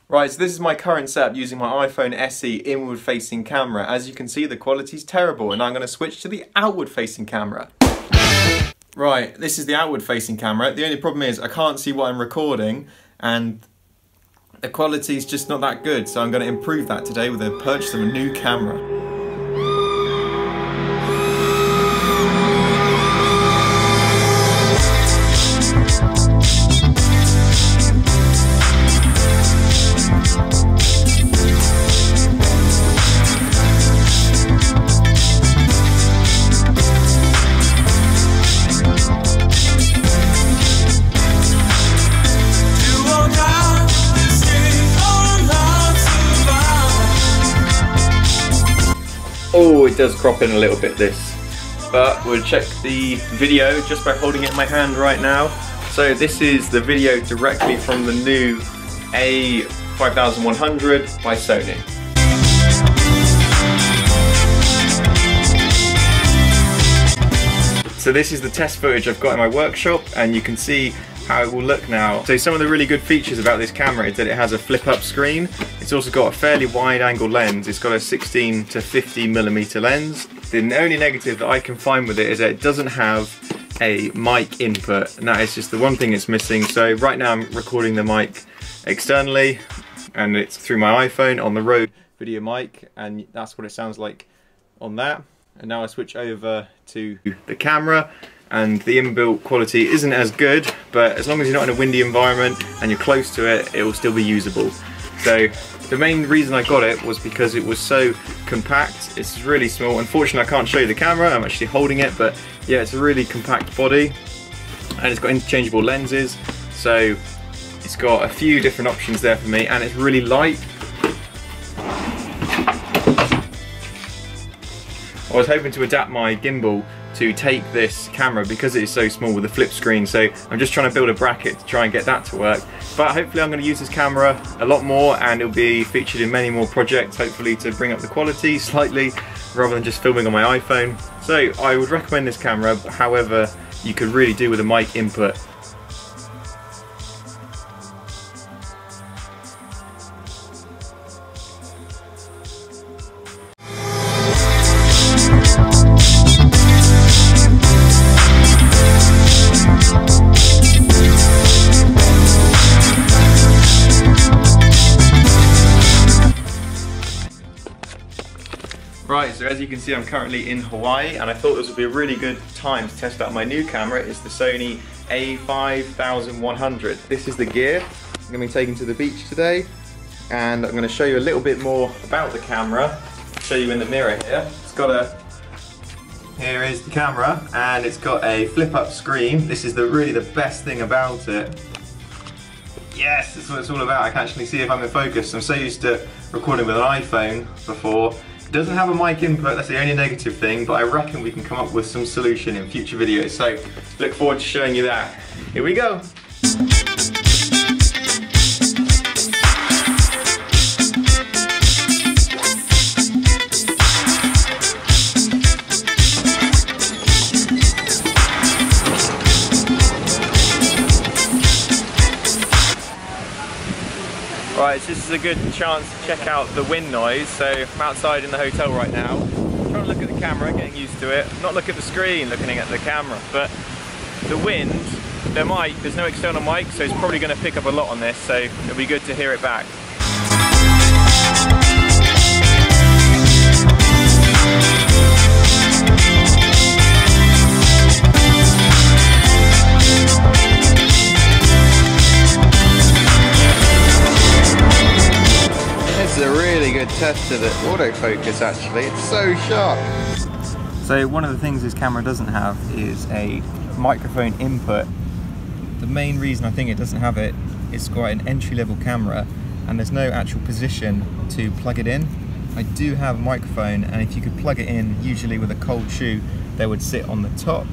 Right, so this is my current setup using my iPhone SE inward facing camera. As you can see, the quality's terrible, and I'm going to switch to the outward facing camera. Right, this is the outward facing camera. The only problem is I can't see what I'm recording, and the quality's just not that good, so I'm going to improve that today with the purchase of a new camera. Oh, it does crop in a little bit, this, but we'll check the video just by holding it in my hand right now. So this is the video directly from the new A5100 by Sony. So this is the test footage I've got in my workshop, and you can see how it will look now. So some of the really good features about this camera is that it has a flip-up screen. It's also got a fairly wide-angle lens. It's got a 16 to 50mm lens. The only negative that I can find with it is that it doesn't have a mic input, and that is just the one thing it's missing. So right now I'm recording the mic externally, and it's through my iPhone on the Rode video mic, and that's what it sounds like on that. And now I switch over to the camera, and the inbuilt quality isn't as good, but as long as you're not in a windy environment and you're close to it, it will still be usable. So the main reason I got it was because it was so compact. It's really small. Unfortunately, I can't show you the camera, I'm actually holding it, but yeah, it's a really compact body, and it's got interchangeable lenses, so it's got a few different options there for me, and it's really light. I was hoping to adapt my gimbal to take this camera because it is so small with a flip screen, so I'm just trying to build a bracket to try and get that to work. But hopefully I'm going to use this camera a lot more, and it'll be featured in many more projects, hopefully to bring up the quality slightly rather than just filming on my iPhone. So I would recommend this camera, however you could really do with a mic input. Right, so as you can see, I'm currently in Hawaii, and I thought this would be a really good time to test out my new camera. It's the Sony A5100. This is the gear I'm going to be taking to the beach today, and I'm going to show you a little bit more about the camera. I'll show you in the mirror here. Here is the camera, and it's got a flip-up screen. This is really the best thing about it. Yes, that's what it's all about. I can actually see if I'm in focus. I'm so used to recording with an iPhone before. It doesn't have a mic input, that's the only negative thing, but I reckon we can come up with some solution in future videos, so look forward to showing you that. Here we go! Right, so this is a good chance to check out the wind noise. So I'm outside in the hotel right now, trying to look at the camera, getting used to it, not look at the screen, looking at the camera, but the wind, there's no external mic, so it's probably going to pick up a lot on this, so it'll be good to hear it back. This is a really good test of the autofocus actually, it's so sharp. So one of the things this camera doesn't have is a microphone input. The main reason I think it doesn't have it is quite an entry-level camera, and there's no actual position to plug it in. I do have a microphone, and if you could plug it in, usually with a cold shoe, they would sit on the top.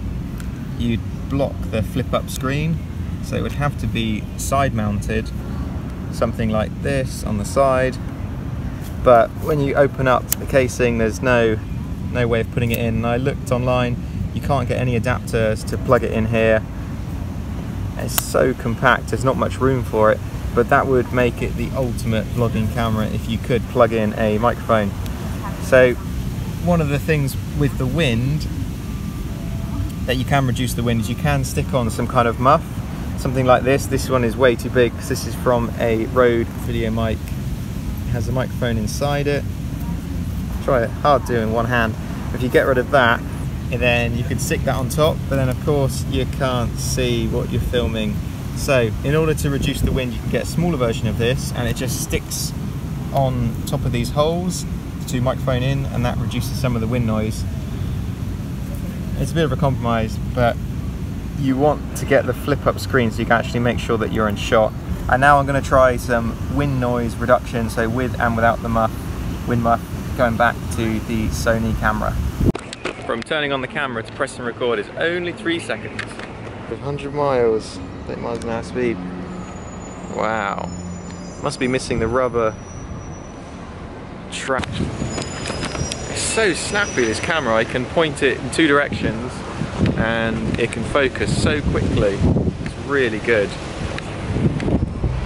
You'd block the flip-up screen, so it would have to be side-mounted, something like this on the side. But when you open up the casing, there's no way of putting it in. And I looked online, you can't get any adapters to plug it in here. It's so compact, there's not much room for it. but that would make it the ultimate vlogging camera if you could plug in a microphone. So one of the things with the wind that you can reduce the wind is you can stick on some kind of muff, something like this. This one is way too big because this is from a Rode video mic. It has a microphone inside it. Try it, hard to do in one hand. If you get rid of that, and then you could stick that on top, but then of course you can't see what you're filming. So in order to reduce the wind, you can get a smaller version of this, and it just sticks on top of these holes to microphone in, and that reduces some of the wind noise. It's a bit of a compromise, but you want to get the flip up screen so you can actually make sure that you're in shot. And now I'm going to try some wind noise reduction, so with and without the muff, wind muff, going back to the Sony camera. From turning on the camera to pressing record is only 3 seconds. 100 miles, 8 miles an hour speed. Wow. Must be missing the rubber track. It's so snappy, this camera. I can point it in 2 directions and it can focus so quickly. It's really good.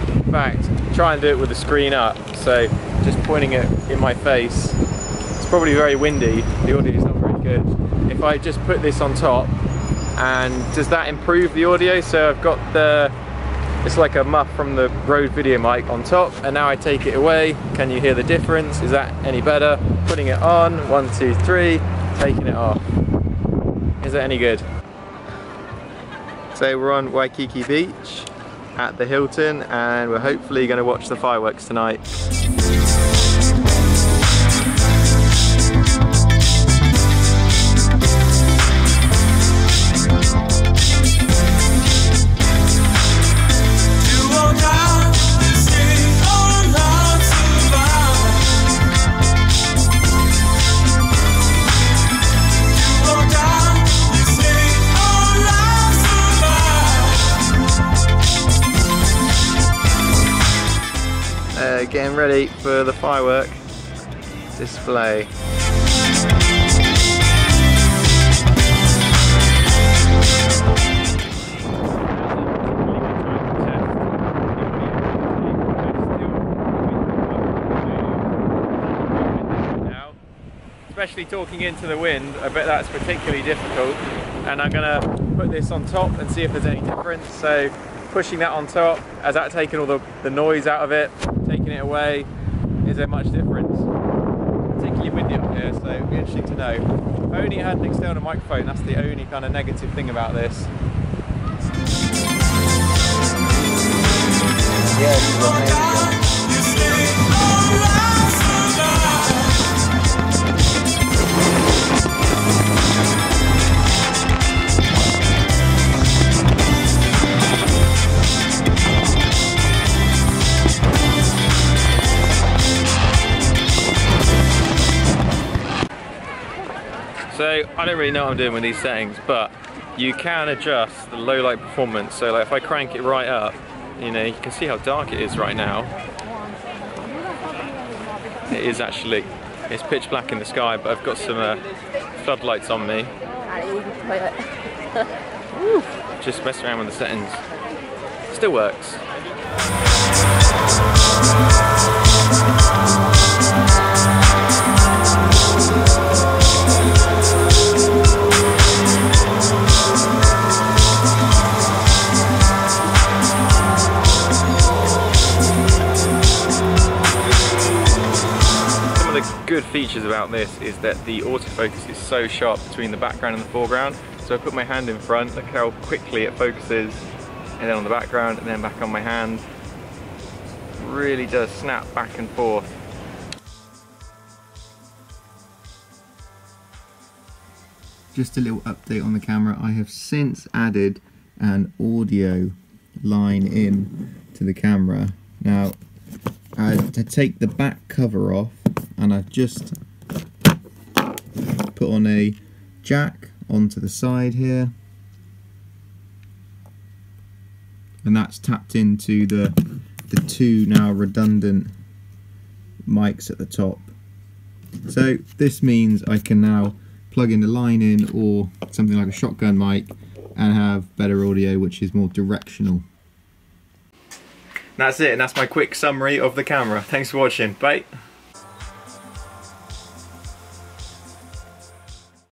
In fact, try and do it with the screen up. So just pointing it in my face. It's probably very windy. The audio is not very good. If I just put this on top, and does that improve the audio? So I've got it's like a muff from the Rode video mic on top, and now I take it away. Can you hear the difference? Is that any better? Putting it on, 1, 2, 3, taking it off. Is that any good? So we're on Waikiki Beach at the Hilton, and we're hopefully going to watch the fireworks tonight. Getting ready for the firework display. Especially talking into the wind, I bet that's particularly difficult. And I'm gonna put this on top and see if there's any difference. So pushing that on top, has that taken all the noise out of it? Taking it away, is there much difference? Particularly windy up here, so it'd be interesting to know. If I only had an external microphone, that's the only kind of negative thing about this. Yeah, this is amazing. So I don't really know what I'm doing with these settings, but you can adjust the low light performance. So like if I crank it right up, you know, you can see how dark it is right now. It is actually, it's pitch black in the sky, but I've got some floodlights on me. Just mess around with the settings. Still works. Good features about this is that the autofocus is so sharp between the background and the foreground. So I put my hand in front, look how quickly it focuses, and then on the background, and then back on my hand. Really does snap back and forth. Just a little update on the camera. I have since added an audio line in to the camera. Now, to take the back cover off, and I've just put on a jack onto the side here, and that's tapped into the 2 now redundant mics at the top. So this means I can now plug in a line in or something like a shotgun mic and have better audio, which is more directional. that's it, and that's my quick summary of the camera. Thanks for watching. Bye.